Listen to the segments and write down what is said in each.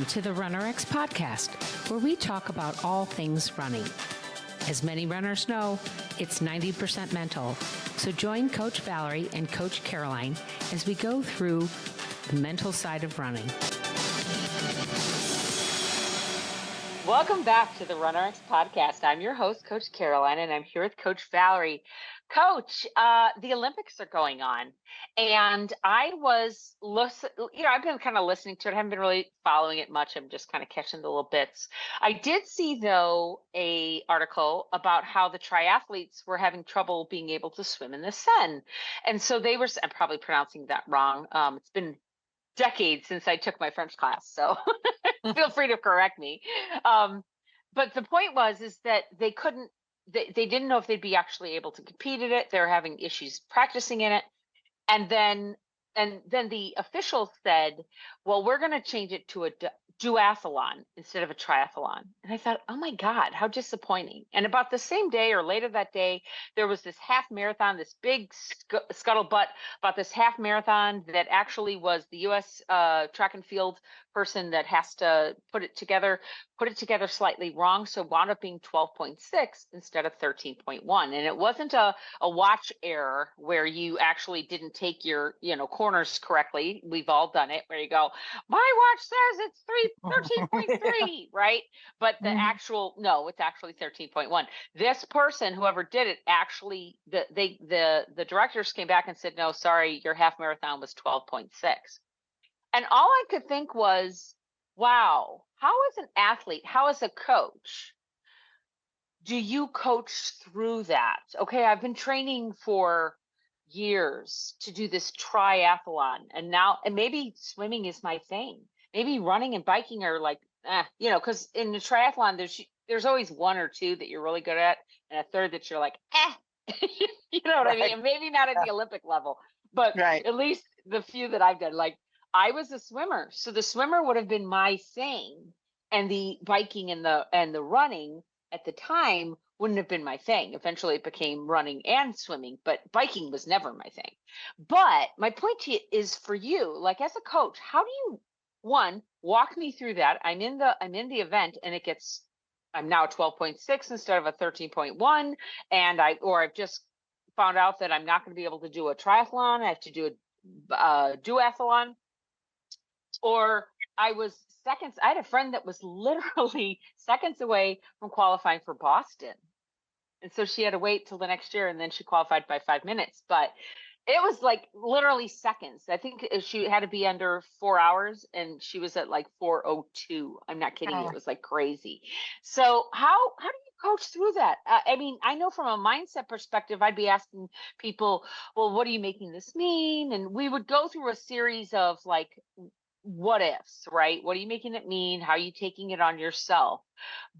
to the RunnerX podcast, where we talk about all things running. As many runners know, it's 90% mental. So join Coach Valerie and Coach Caroline as we go through the mental side of running. Welcome back to the RunnerX podcast. I'm your host, Coach Caroline, and I'm here with Coach Valerie. Coach, the Olympics are going on, and I was, I've been kind of listening to it. I haven't been really following it much. I'm just kind of catching the little bits. I did see, though, a article about how the triathletes were having trouble being able to swim in the Seine. And so they were, I'm probably pronouncing that wrong. It's been decades since I took my French class, so feel free to correct me. But the point is that they couldn't, they didn't know if they'd be actually able to compete in it. They were having issues practicing in it. And then the officials said, well, we're going to change it to a duathlon instead of a triathlon. And I thought, oh my God, how disappointing. And about the same day or later that day, there was this half marathon, this big scuttlebutt about this half marathon that actually was the U.S. track and field person that has to put it together slightly wrong. So wound up being 12.6 instead of 13.1. And it wasn't a watch error where you actually didn't take your, corners correctly. We've all done it where you go, my watch says it's 13.3, right? But the actual, no, it's actually 13.1. This person, whoever did it, actually, the directors came back and said, no, sorry, your half marathon was 12.6. And all I could think was, wow, how as an athlete, how as a coach, do you coach through that? Okay, I've been training for years to do this triathlon, and maybe swimming is my thing. Maybe running and biking are like, because in the triathlon, there's always one or two that you're really good at, and a third that you're like, you know what I mean? And maybe not at the Olympic level, but at least the few that I've done, like, I was a swimmer, so the swimmer would have been my thing, and the biking and the running at the time wouldn't have been my thing. Eventually, it became running and swimming, but biking was never my thing. But my point to you is, for you, like as a coach, how do you, one, walk me through that? I'm in the event, and I'm now 12.6 instead of a 13.1, and I've just found out that I'm not going to be able to do a triathlon. I have to do a duathlon. Or I had a friend that was literally seconds away from qualifying for Boston. And so she had to wait till the next year, and then she qualified by 5 minutes. But it was like literally seconds. I think she had to be under 4 hours, and she was at like 4:02. I'm not kidding. It was like crazy. So how do you coach through that? I mean, I know from a mindset perspective, I'd be asking people, well, what are you making this mean? And we would go through a series of like, what ifs, right? What are you making it mean? How are you taking it on yourself?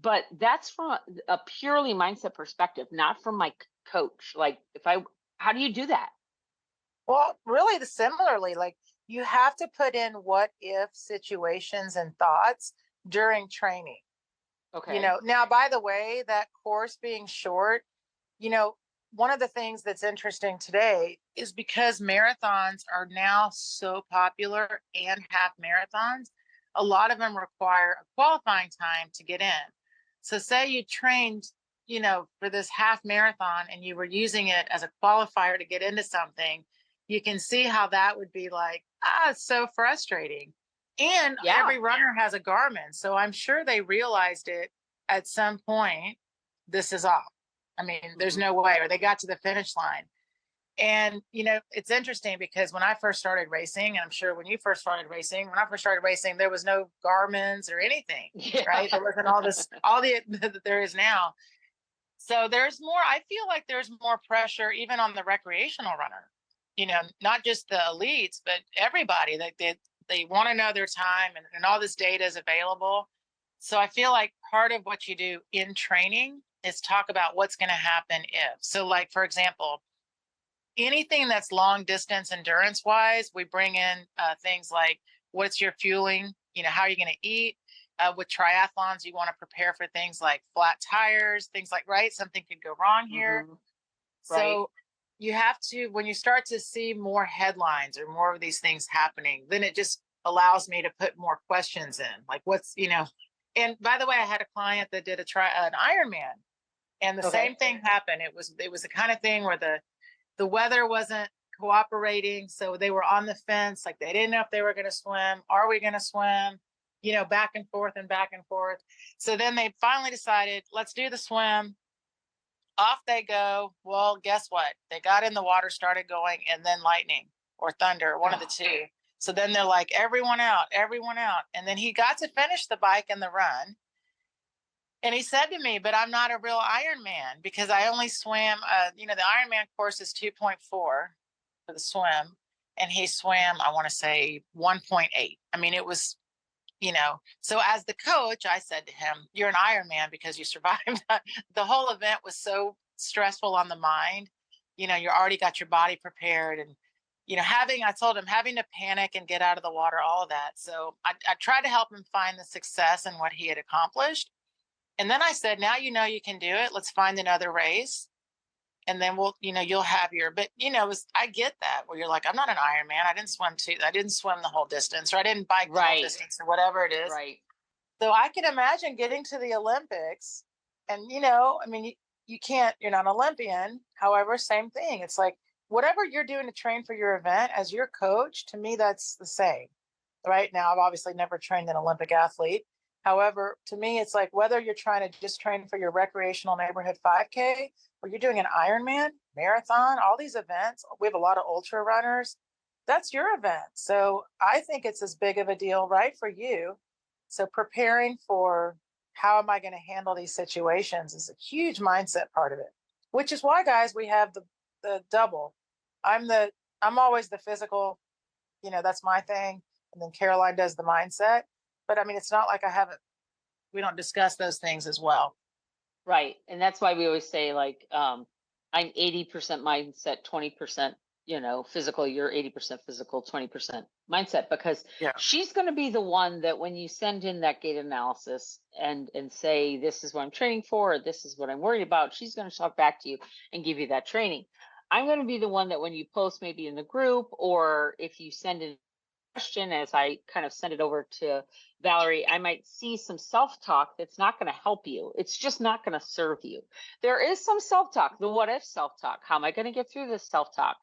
But that's from a purely mindset perspective, not from my coach. Like, how do you do that? Well, really similarly, like you have to put in what if situations and thoughts during training. Okay. Now, by the way, that course being short, one of the things that's interesting today is because marathons are now so popular and half marathons, a lot of them require a qualifying time to get in. So say you trained, for this half marathon and you were using it as a qualifier to get into something, you can see how that would be like, it's so frustrating. And every runner has a Garmin. So I'm sure they realized it at some point, this is off. I mean, there's no way, or they got to the finish line. And, it's interesting because when I first started racing, and I'm sure when I first started racing, there was no Garmin's or anything, right? There wasn't all the that there is now. So I feel like there's more pressure even on the recreational runner, not just the elites, but everybody. Like they want to know their time, and all this data is available. So I feel like part of what you do in training is talk about what's going to happen if. So like, for example, anything that's long distance endurance wise, we bring in things like what's your fueling, how are you going to eat? With triathlons, you want to prepare for things like flat tires, things like, right? Something could go wrong here. So you have to, when you start to see more headlines or more of these things happening, then it just allows me to put more questions in, like what's, and by the way, I had a client that did an Ironman, and the same thing happened. It was the kind of thing where the weather wasn't cooperating, so they were on the fence, like they didn't know if they were going to swim. Are we going to swim? Back and forth and back and forth. So then they finally decided, let's do the swim. Off they go. Well, guess what? They got in the water, started going, and then lightning or thunder, one of the two. So then they're like, everyone out, everyone out. And then he got to finish the bike and the run. And he said to me, but I'm not a real Ironman because I only swam, the Ironman course is 2.4 for the swim. And he swam, I want to say 1.8. I mean, it was, so as the coach, I said to him, you're an Ironman because you survived. The whole event was so stressful on the mind. You already got your body prepared, and, I told him having to panic and get out of the water, all of that. So I tried to help him find the success in what he had accomplished. And then I said, now you can do it. Let's find another race. And then you'll have but I get that where you're like, I'm not an Ironman. I didn't swim the whole distance, or I didn't bike the whole distance, or whatever it is. Right. So I can imagine getting to the Olympics and, you can't, you're not an Olympian. However, same thing. It's like, whatever you're doing to train for your event as your coach, to me, that's the same. Right now, I've obviously never trained an Olympic athlete. However, to me, it's like whether you're trying to just train for your recreational neighborhood 5K, or you're doing an Ironman, marathon, all these events. We have a lot of ultra runners. That's your event. So I think it's as big of a deal, right, for you. So preparing for how am I going to handle these situations is a huge mindset part of it, which is why, guys, we have the double. I'm always the physical, that's my thing. And then Caroline does the mindset. But I mean, it's not like we don't discuss those things as well. Right. And that's why we always say, like, I'm 80% mindset, 20%, physical. You're 80% physical, 20% mindset, because she's going to be the one that when you send in that gait analysis and say, this is what I'm training for, or this is what I'm worried about, she's going to talk back to you and give you that training. I'm going to be the one that when you post maybe in the group, or if you send in question, as I kind of send it over to Valerie, I might see some self-talk that's not going to help you. It's just not going to serve you. There is some self-talk, the what if self-talk. How am I going to get through this self-talk?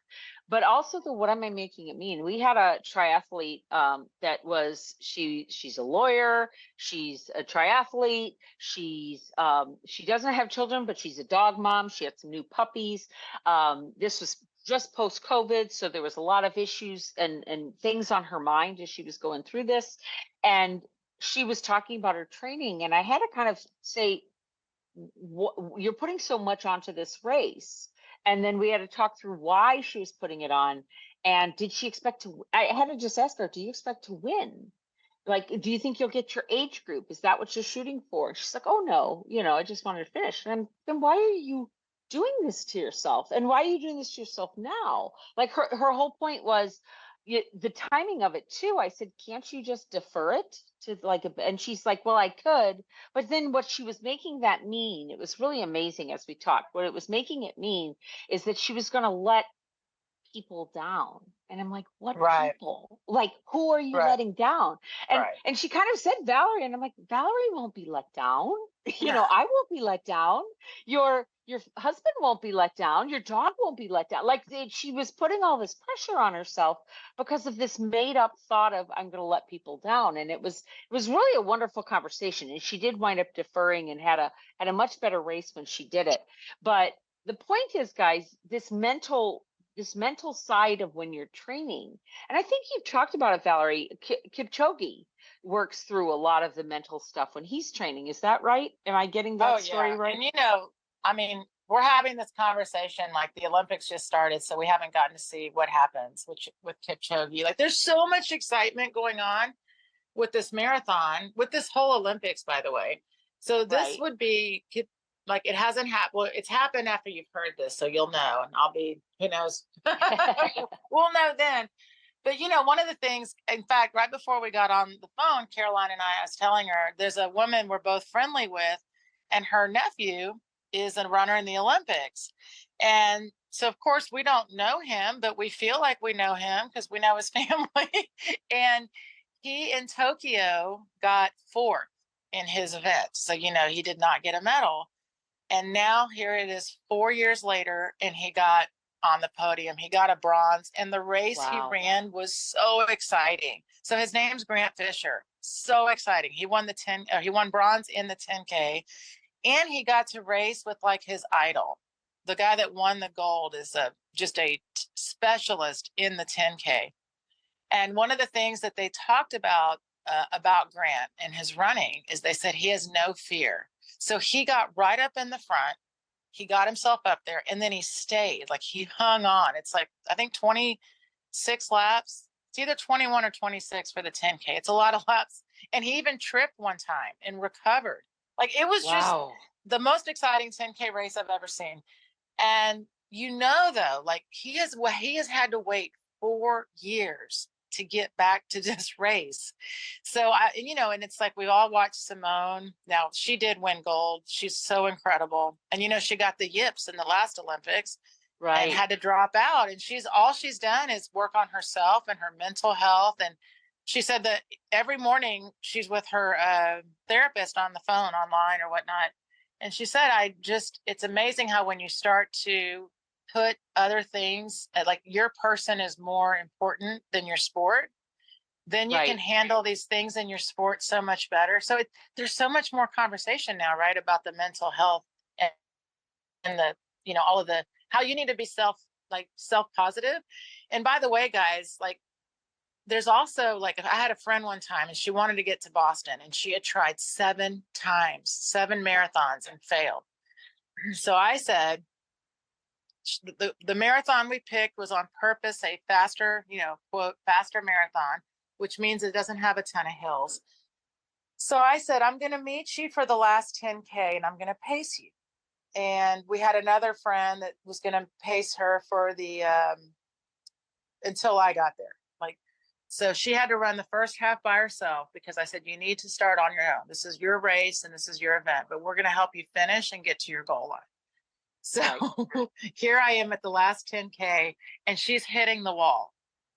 But also the what am I making it mean? We had a triathlete that was, she's a lawyer, she's a triathlete, she doesn't have children, but she's a dog mom. She had some new puppies. This was just post-COVID, so there was a lot of issues and things on her mind as she was going through this. And she was talking about her training, and I had to kind of say, you're putting so much onto this race. And then we had to talk through why she was putting it on. And did she expect to, I had to just ask her, do you expect to win? Like, do you think you'll get your age group? Is that what you're shooting for? She's like, oh no, I just wanted to finish. And then why are you doing this to yourself? And why are you doing this to yourself now? Like her whole point was the timing of it too. I said, can't you just defer it to and she's like, well, I could. But then what she was making that mean, it was really amazing as we talked, what it was making it mean is that she was going to let people down. And I'm like, what people? Like, who are you letting down? And she kind of said Valerie, and I'm like, Valerie won't be let down. I won't be let down. Your husband won't be let down. Your dog won't be let down. Like, she was putting all this pressure on herself because of this made up thought of, I'm going to let people down. And it was really a wonderful conversation. And she did wind up deferring and had a much better race when she did it. But the point is, guys, this mental side of when you're training. And I think you've talked about it, Valerie. Kipchoge works through a lot of the mental stuff when he's training. Is that right? Am I getting that story right? And I mean, we're having this conversation like the Olympics just started, so we haven't gotten to see what happens with Kipchoge. Like, there's so much excitement going on with this marathon, with this whole Olympics, by the way. So this would be like, it hasn't happened. Well, it's happened after you've heard this, so you'll know, and I'll be, who knows? We'll know then. But, one of the things, in fact, right before we got on the phone, Caroline and I was telling her, there's a woman we're both friendly with, and her nephew is a runner in the Olympics. And so, of course, we don't know him, but we feel like we know him because we know his family. And he in Tokyo got fourth in his event. So, he did not get a medal. And now here it is 4 years later, and he got on the podium. He got a bronze, and the race he ran was so exciting. So his name's Grant Fisher. So exciting. He won he won bronze in the 10K, and he got to race with like his idol. The guy that won the gold is just a specialist in the 10K. And one of the things that they talked about Grant and his running is they said he has no fear. So he got right up in the front. He got himself up there, and then he stayed. Like, he hung on. It's like, I think 26 laps. It's either 21 or 26 for the 10K. It's a lot of laps. And he even tripped one time and recovered. Like, it was just the most exciting 10K race I've ever seen. And though, like, he has had to wait 4 years to get back to this race. So and it's like, we all watched Simone. Now, she did win gold. She's so incredible. And she got the yips in the last Olympics, and had to drop out. And all she's done is work on herself and her mental health. And she said that every morning she's with her therapist on the phone, online or whatnot. And she said, it's amazing how when you start to put other things, like, your person is more important than your sport, then you can handle these things in your sport so much better. So there's so much more conversation now, right, about the mental health and the, all of the, how you need to be self-positive. And by the way, guys, like, there's also, like, I had a friend one time, and she wanted to get to Boston, and she had tried 7 marathons, and failed. So I said, the marathon we picked was on purpose a faster, quote, faster marathon, which means it doesn't have a ton of hills. So I said, I'm going to meet you for the last 10K, and I'm going to pace you. And we had another friend that was going to pace her for the until I got there. Like, so she had to run the first half by herself, because I said, you need to start on your own. This is your race and this is your event, but we're going to help you finish and get to your goal line. So here I am at the last 10K, and she's hitting the wall.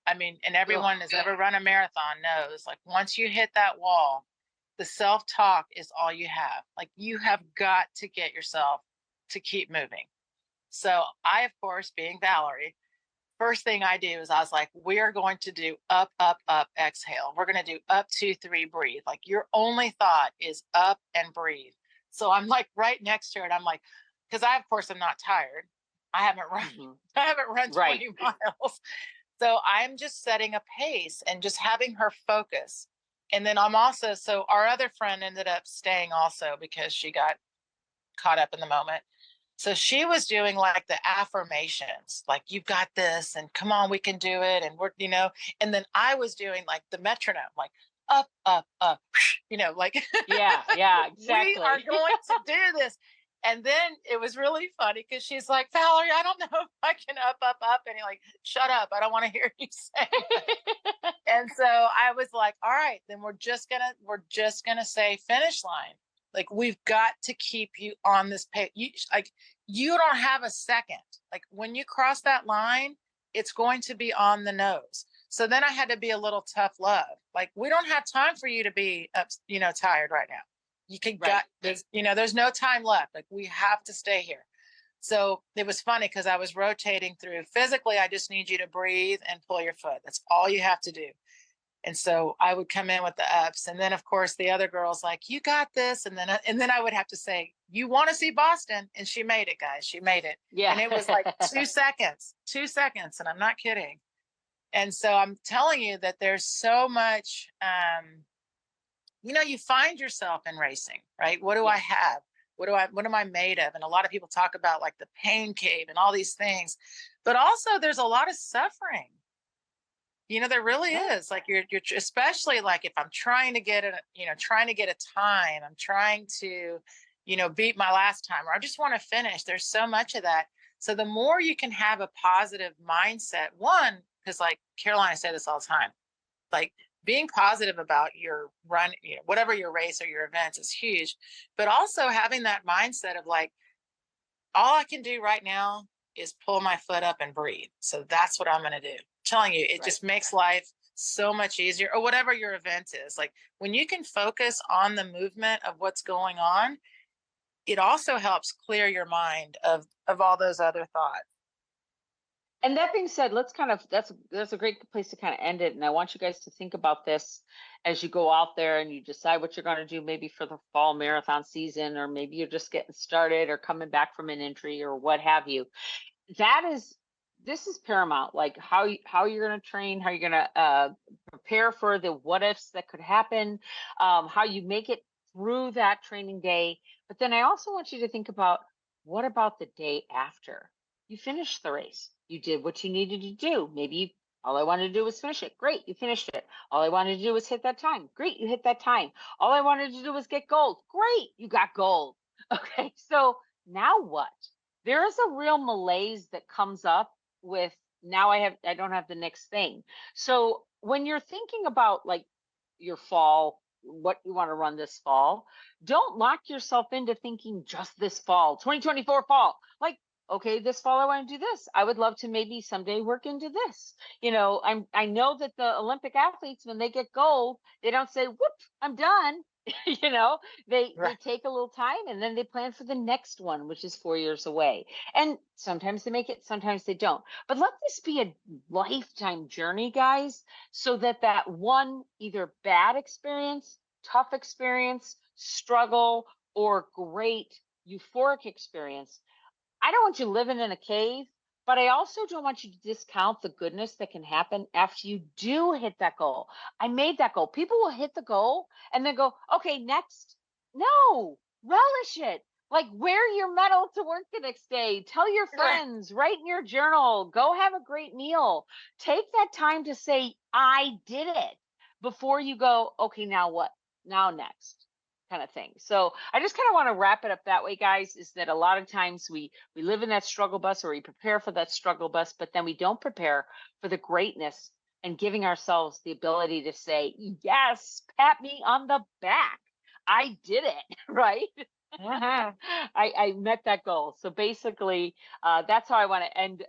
I mean, and everyone that's ever run a marathon knows, like, once you hit that wall, the self-talk is all you have. Like, you have got to get yourself to keep moving. So I, of course, being Valerie, first thing I do is I was like, we are going to do up, up, up, exhale. We're going to do up, 2, 3, breathe. Like, your only thought is up and breathe. So I'm like right next to her, and I'm like, because I, of course, am not tired. I haven't run 20 miles. So I'm just setting a pace and just having her focus. And then so our other friend ended up staying also, because she got caught up in the moment. So she was doing like the affirmations, like, you've got this, and come on, we can do it. And we're, and then I was doing like the metronome, like, up, up, up, like, yeah, exactly. We are going to do this. And then it was really funny, because she's like, Valerie, I don't know if I can up, up, up. And you're like, shut up. I don't want to hear you say that. And so I was like, all right, then we're just gonna say finish line. Like, we've got to keep you on this page. You don't have a second. Like, when you cross that line, it's going to be on the nose. So then I had to be a little tough love. Like, we don't have time for you to be tired right now. You can there's no time left. Like, we have to stay here. So it was funny, because I was rotating through. Physically, I just need you to breathe and pull your foot. That's all you have to do. And so I would come in with the ups, and then, of course, the other girl's like, you got this. And then I would have to say, you want to see Boston? And she made it, guys. She made it. Yeah. And it was like 2 seconds. And I'm not kidding. And so I'm telling you that there's so much, you find yourself in racing, right? What do I have? What am I made of? And a lot of people talk about, like, the pain cave and all these things, but also there's a lot of suffering. There really is. Like, you're especially, like, if I'm trying to get a time, I'm trying to, beat my last time, or I just want to finish. There's so much of that. So the more you can have a positive mindset, one, because, like, Caroline, I say this all the time, like, being positive about your run, whatever your race or your events, is huge. But also having that mindset of, like, all I can do right now is pull my foot up and breathe. So that's what I'm going to do. I'm telling you, it just makes life so much easier, or whatever your event is. Like when you can focus on the movement of what's going on, it also helps clear your mind of all those other thoughts. And that being said, let's kind of that's a great place to kind of end it. And I want you guys to think about this as you go out there and you decide what you're going to do, maybe for the fall marathon season, or maybe you're just getting started or coming back from an injury or what have you. This is paramount. Like how you're going to train, how you're going to prepare for the what ifs that could happen, how you make it through that training day. But then I also want you to think about, what about the day after you finished the race? You did what you needed to do. Maybe all I wanted to do was finish it. Great, you finished it. All I wanted to do was hit that time. Great, you hit that time. All I wanted to do was get gold. Great, you got gold. Okay, so now what? There is a real malaise that comes up with, now I don't have the next thing. So when you're thinking about like your fall, what you want to run this fall, don't lock yourself into thinking just this fall, 2024 fall. Like, okay, this fall I want to do this. I would love to maybe someday work into this. I know that the Olympic athletes, when they get gold, they don't say, whoop, I'm done. you know, they take a little time and then they plan for the next one, which is 4 years away. And sometimes they make it, sometimes they don't. But let this be a lifetime journey, guys, so that one either bad experience, tough experience, struggle, or great euphoric experience, I don't want you living in a cave, but I also don't want you to discount the goodness that can happen after you do hit that goal. I made that goal. People will hit the goal and then go, okay, next. No, relish it. Like, wear your medal to work the next day. Tell your friends, write in your journal, go have a great meal. Take that time to say, I did it, before you go, okay, now what? Now next, kind of thing. So I just kind of want to wrap it up that way, guys, is that a lot of times we live in that struggle bus, or we prepare for that struggle bus, but then we don't prepare for the greatness and giving ourselves the ability to say, yes, pat me on the back. I did it, right? I met that goal. So basically, that's how I want to end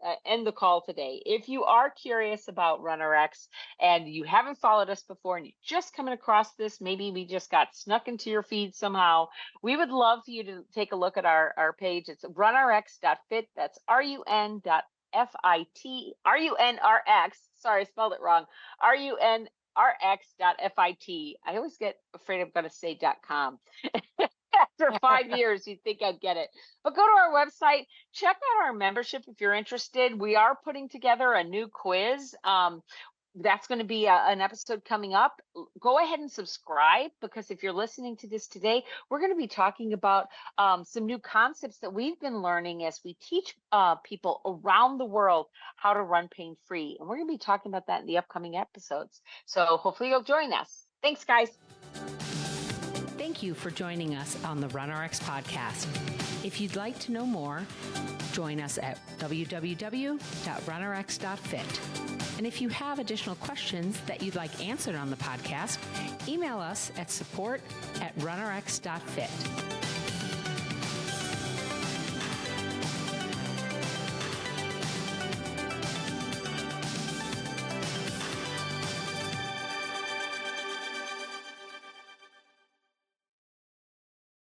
the call today. If you are curious about RunnerX and you haven't followed us before and you're just coming across this, maybe we just got snuck into your feed somehow, we would love for you to take a look at our page. It's runrx.fit. That's RUN.FIT, RUNRX. Sorry, I spelled it wrong. RUNRX.FIT. I always get afraid I'm going to say .com. After 5 years, you'd think I'd get it. But go to our website, check out our membership if you're interested. We are putting together a new quiz. That's going to be an episode coming up. Go ahead and subscribe, because if you're listening to this today, we're going to be talking about some new concepts that we've been learning as we teach people around the world how to run pain-free. And we're going to be talking about that in the upcoming episodes. So hopefully you'll join us. Thanks, guys. Thank you for joining us on the RunRx podcast. If you'd like to know more, join us at www.runrx.fit. And if you have additional questions that you'd like answered on the podcast, email us at support@runrx.fit.